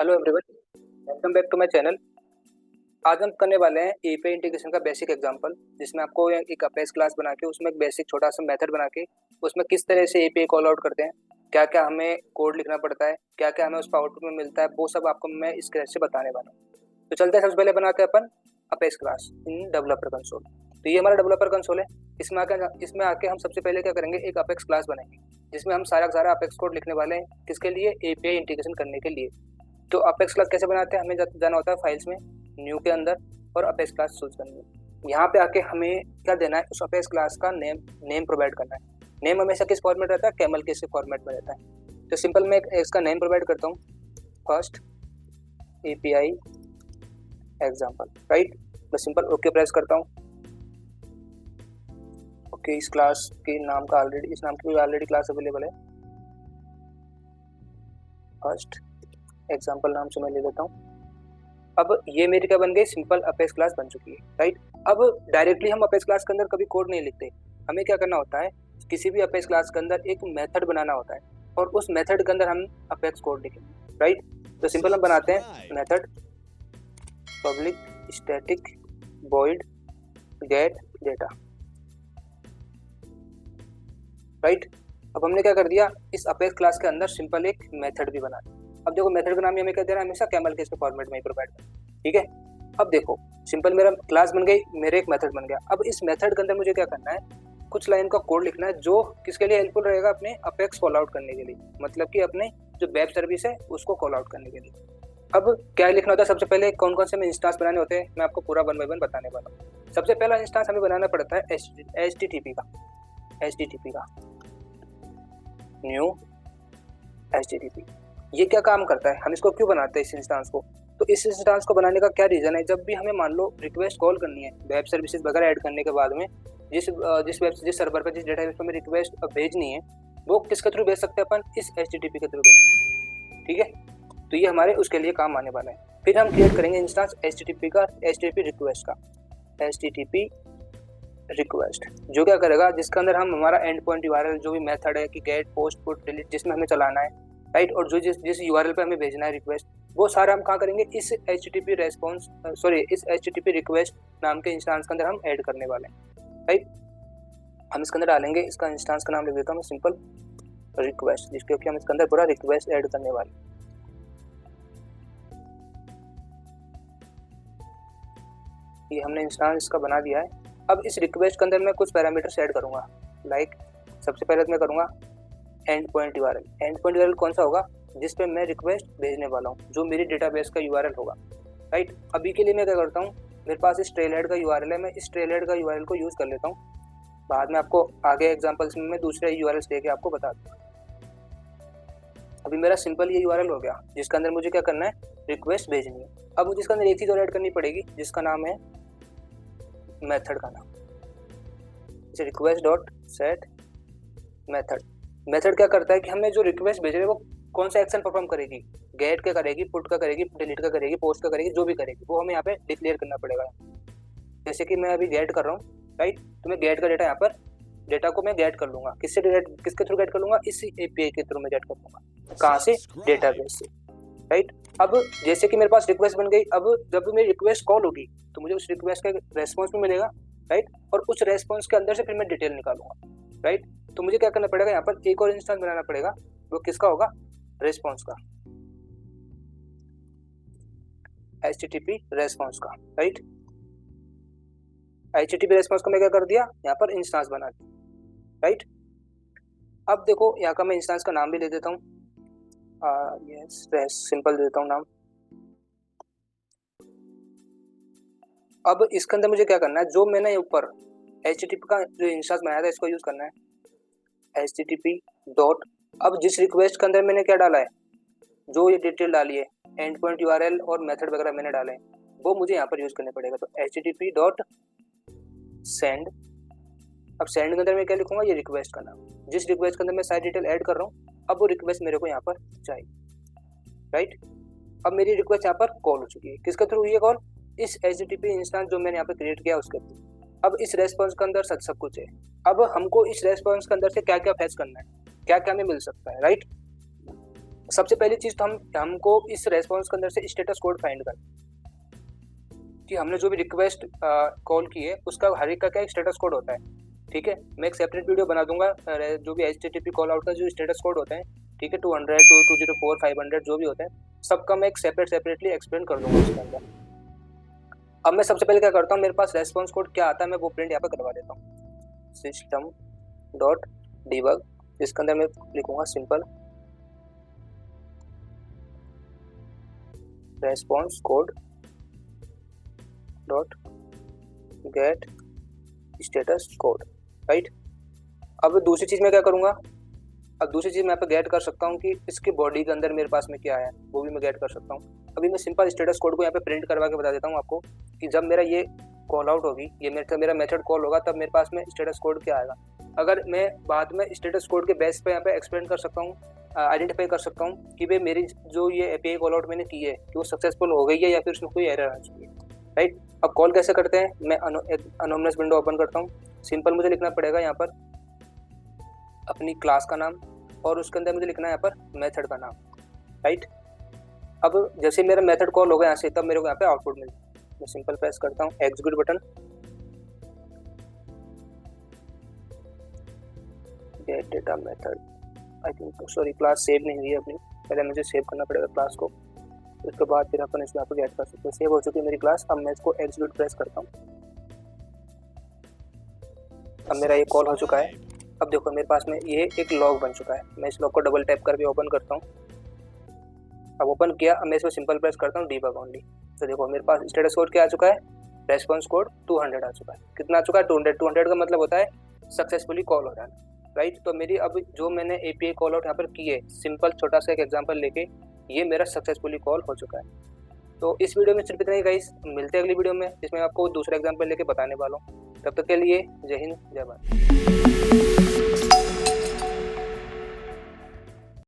Hello everyone, welcome back to my channel. आज हम करने वाले हैं एपीआई इंटीग्रेशन का बेसिक एग्जांपल, जिसमें आपको एक अपेक्स क्लास बना के उसमें एक बेसिक छोटा सा मेथड बना के उसमें किस तरह से एपीआई कॉल आउट करते हैं, क्या क्या हमें कोड लिखना पड़ता है, क्या क्या हमें उसका आउटपुट में मिलता है, वो सब आपको मैं इस क्रैश से बताने वाला हूँ। तो चलते हैं, सबसे पहले बनाते हैं अपन apex class in developer console. तो ये हमारा डेवलपर कंसोल है। इसमें आके हम सबसे पहले क्या करेंगे, एक अपेक्स क्लास बनाएंगे जिसमें हम सारा का सारा अपेक्स कोड लिखने वाले हैं। किसके लिए? एपीआई इंटीग्रेशन करने के लिए। तो अपेक्स क्लास कैसे बनाते हैं, हमें जाना होता है फाइल्स में, न्यू के अंदर, और अपेक्स क्लास चूज करनी है। यहाँ पे आके हमें क्या देना है, उस अपेक्स क्लास का नेम प्रोवाइड करना है। नेम हमेशा किस फॉर्मेट रहता है? कैमल के फॉर्मेट में रहता है। तो सिंपल मैं इसका नेम प्रोवाइड करता हूँ, फर्स्ट एपीआई एग्जाम्पल, राइट। मैं सिंपल ओके प्रेस करता हूँ। ओके, इस क्लास के नाम का इस नाम की ऑलरेडी क्लास अवेलेबल है, फर्स्ट एग्जाम्पल नाम से मैं ले लेता हूँ। अब ये मेरी क्या बन गई, सिंपल अपेक्स क्लास बन चुकी है, राइट। अब डायरेक्टली हम अपेक्स क्लास के अंदर कभी कोड नहीं लिखते। हमें क्या करना होता है, किसी भी अपेक्स क्लास के अंदर एक मेथड बनाना होता है और उस मेथड के अंदर हम अपेक्स कोड लिखेंगे, राइट। तो सिंपल हम बनाते हैं method public static void gate data, right. अब हमने क्या कर दिया, इस अपेक्स क्लास के अंदर सिंपल एक मेथड भी बना दिया। अब देखो, मेथड का नाम हमें क्या देना है, हमेशा कैमल के फॉर्मेट में ही प्रोवाइड करना, ठीक है। अब देखो, सिंपल मेरा क्लास बन गई, मेरे एक मेथड बन गया। अब इस मेथड के अंदर मुझे क्या करना है, कुछ लाइन का कोड लिखना है जो किसके लिए हेल्पफुल रहेगा, अपने अपेक्स कॉल आउट करने के लिए, मतलब कि अपने जो वेब सर्विस है उसको कॉल आउट करने के लिए। अब क्या लिखना होता है, सबसे पहले कौन कौन से हमें इंस्टांस बनाने होते हैं, मैं आपको पूरा वन बाय वन बताने वाला हूँ। सबसे पहला इंस्टांस हमें बनाना पड़ता है HTTP का न्यू HTTP। ये क्या काम करता है, हम इसको क्यों बनाते हैं इस इंस्टांस को? तो इस इंस्टांस को बनाने का क्या रीजन है, जब भी हमें मान लो रिक्वेस्ट कॉल करनी है वेब सर्विसेज वगैरह ऐड करने के बाद में, जिस सर्वर पर, जिस डेटाबेस पर हमें रिक्वेस्ट भेजनी है, वो किसके थ्रू भेज सकते हैं अपन? इस HTTP के थ्रू भेज सकते हैं, ठीक है। तो ये हमारे उसके लिए काम आने वाला है। फिर हम क्रिएट करेंगे इंस्टांस HTTP रिक्वेस्ट का, HTTP रिक्वेस्ट, जो क्या करेगा, जिसके अंदर हम हमारा एंड पॉइंट यूआरएल, जो भी मेथड है कि गेट पोस्ट पुट डिलीट, जिसमें हमें चलाना है, राइट, और जो जिस यूआरएल पे हमें भेजना है रिक्वेस्ट, वो सारा हम कहाँ करेंगे, इस HTTP रिक्वेस्ट नाम के इंस्टांस के अंदर हम ऐड करने वाले हैं, राइट। हम इसके अंदर डालेंगे, इसका इंस्टांस का नाम लिख देता हूँ मैं, सिंपल रिक्वेस्ट, जिसके क्योंकि हम इसके अंदर पूरा रिक्वेस्ट ऐड करने वाले हैं। ये हमने इंस्टांस इसका बना दिया है। अब इस रिक्वेस्ट के अंदर मैं कुछ पैरामीटर्स ऐड करूंगा, लाइक सबसे पहले मैं करूंगा and point URL. And point URL कौन सा होगा, जिस पे मैं रिक्वेस्ट भेजने वाला हूँ, जो मेरी डेटाबेस का यूआरएल होगा, राइट। अभी के लिए मैं क्या करता हूँ, मेरे पास इस ट्रेलहेड का यूआरएल है, मैं इस ट्रेलहेड का यूआरएल को यूज कर लेता हूँ। बाद में आपको आगे एग्जांपल्स में मैं दूसरे यूआरएल्स लेके आपको बता दूँ। अभी मेरा सिंपल ये यूआरएल हो गया, जिसके अंदर मुझे क्या करना है, रिक्वेस्ट भेजनी है। अब मुझे इसके अंदर एक चीज और ऐड करनी पड़ेगी, जिसका नाम है मेथड का नाम, जैसे request dot set method. Method क्या करता है कि हमें जो रिक्वेस्ट भेज रहे हैं वो कौन सा एक्शन परफॉर्म करेगी, गेट का करेगी, पुट का करेगी, डिलीट का करेगी, पोस्ट का करेगी, जो भी करेगी वो हमें यहाँ पे डिक्लेयर करना पड़ेगा। जैसे कि मैं अभी गेट कर रहा हूँ, राइट, तो मैं गेट का डेटा यहाँ पर, डेटा को मैं गेट कर लूंगा, किसके थ्रू गेट कर लूंगा, इस एपीआई के थ्रू मैं गेट कर लूंगा। कहाँ से? डेटाबेस से, राइट। अब जैसे कि मेरे पास रिक्वेस्ट बन गई, अब जब मेरी रिक्वेस्ट कॉल होगी तो मुझे उस रिक्वेस्ट का रेस्पॉन्स भी मिलेगा, राइट, और उस रेस्पॉन्स के अंदर से फिर मैं डिटेल निकालूंगा, राइट। तो मुझे क्या करना पड़ेगा, यहाँ पर एक और इंस्टेंस बनाना पड़ेगा, वो किसका होगा, रेस्पॉन्स का, HTTP रेस्पॉन्स का, राइट। HTTP रेस्पॉन्स को मैं क्या कर दिया, यहाँ पर इंस्टेंस बना दिया, राइट। अब देखो, यहाँ का मैं इंस्टेंस का नाम भी ले देता हूँ, सिंपल दे देता हूँ नाम। अब इसके अंदर मुझे क्या करना है, जो मैंने ऊपर HTTP का जो इंस्टेंस बनाया था इसको यूज करना है, HTTP डॉट, अब जिस रिक्वेस्ट के अंदर मैंने क्या डाला है, जो ये डिटेल डाली है, एंड पॉइंट यूआरएल और मेथड वगैरह मैंने डाले हैं, वो मुझे यहाँ पर यूज करने पड़ेगा। तो HTTP डॉट सेंड, अब सेंड के अंदर मैं क्या लिखूंगा, ये रिक्वेस्ट का नाम, जिस रिक्वेस्ट के अंदर मैं सारी डिटेल ऐड कर रहा हूँ, अब वो रिक्वेस्ट मेरे को यहाँ पर चाहिए, राइट। अब मेरी रिक्वेस्ट यहाँ पर कॉल हो चुकी है, किसके थ्रू हुई है कॉल, इस HTTP इंस्टेंस जो मैंने यहाँ पे क्रिएट किया उसके थ्रू। अब इस रेस्पॉन्स के अंदर सब कुछ है। अब हमको इस रेस्पॉन्स के अंदर से क्या क्या फैच करना है, क्या क्या हमें मिल सकता है, राइट। सबसे पहली चीज़ तो हमको इस रेस्पॉन्स के अंदर से स्टेटस कोड फाइंड करना कि हमने जो भी रिक्वेस्ट कॉल की है उसका हर एक का क्या स्टेटस कोड होता है। ठीक है, मैं एक सेपरेट वीडियो बना दूंगा जो भी HTTP कॉल आउट का जो स्टेटस कोड होता है, ठीक है, 200 204 500 जो भी होता है सबका मैं एक सेपरेटली एक्सप्लेन कर दूंगा उसके अंदर। अब मैं सबसे पहले क्या करता हूँ, मेरे पास रेस्पॉन्स कोड क्या आता है मैं वो प्रिंट यहाँ पे करवा देता हूँ। सिस्टम डॉट डिबग, इसके अंदर मैं लिखूंगा simple response code dot gate status code, right. अब दूसरी चीज़ मैं क्या करूँगा, अब दूसरी चीज़ मैं यहाँ पे गेट कर सकता हूँ कि इसके बॉडी के अंदर मेरे पास में क्या है वो भी मैं गेट कर सकता हूँ। अभी मैं सिंपल स्टेटस कोड को यहाँ पे प्रिंट करवा के बता देता हूँ आपको कि जब मेरा ये कॉल आउट होगी, ये मेरा मेथड कॉल होगा, तब मेरे पास में स्टेटस कोड क्या आएगा। अगर मैं बाद में स्टेटस कोड के बेस पे यहाँ पे एक्सप्लेन कर सकता हूँ, आइडेंटिफाई कर सकता हूँ कि भाई मेरी जो ये API कॉल आउट मैंने की है कि वो सक्सेसफुल हो गई है या फिर उसमें कोई एरर आ चुकी है, राइट। अब कॉल कैसे करते हैं, मैं अनोमनस विंडो ओपन करता हूँ। सिंपल मुझे लिखना पड़ेगा यहाँ पर अपनी क्लास का नाम और उसके अंदर मुझे लिखना है यहाँ पर मेथड का नाम, राइट। अब जैसे मेरा मेथड कॉल होगा यहाँ से, तब मेरे को यहाँ पे आउटपुट मिल जाए। मैं सिंपल प्रेस करता हूँ execute button, gate data method, I think sorry class save नहीं हुई है अपनी, पहले मुझे सेव करना पड़ेगा क्लास को, उसके बाद फिर अपन इसमें आपको गेट कर सकते हैं। सेव हो चुकी है मेरी क्लास, अब मैं इसको एग्जीक्यूट प्रेस करता हूँ। अब मेरा ये कॉल हो चुका है। अब देखो मेरे पास में ये एक लॉग बन चुका है, मैं इस लॉग को डबल टैप करके ओपन करता हूँ। अब ओपन किया, अब मैं इसमें सिंपल प्रेस करता हूँ डीबग ओनली, तो देखो मेरे पास स्टेटस कोड क्या आ चुका है, रेस्पॉन्स कोड 200 आ चुका है। कितना आ चुका है, 200 का मतलब होता है सक्सेसफुली कॉल हो जाना, राइट। तो मेरी अब जो मैंने API कॉल आउट यहाँ पर की है, सिंपल छोटा सा एक एग्जांपल लेके, ये मेरा सक्सेसफुली कॉल हो चुका है। तो इस वीडियो में सिर्फ इतना ही गाइस, मिलते हैं अगली वीडियो में जिसमें आपको दूसरा एग्जांपल लेके बताने वाला हूँ। तब तक के लिए जय हिंद जय भारत।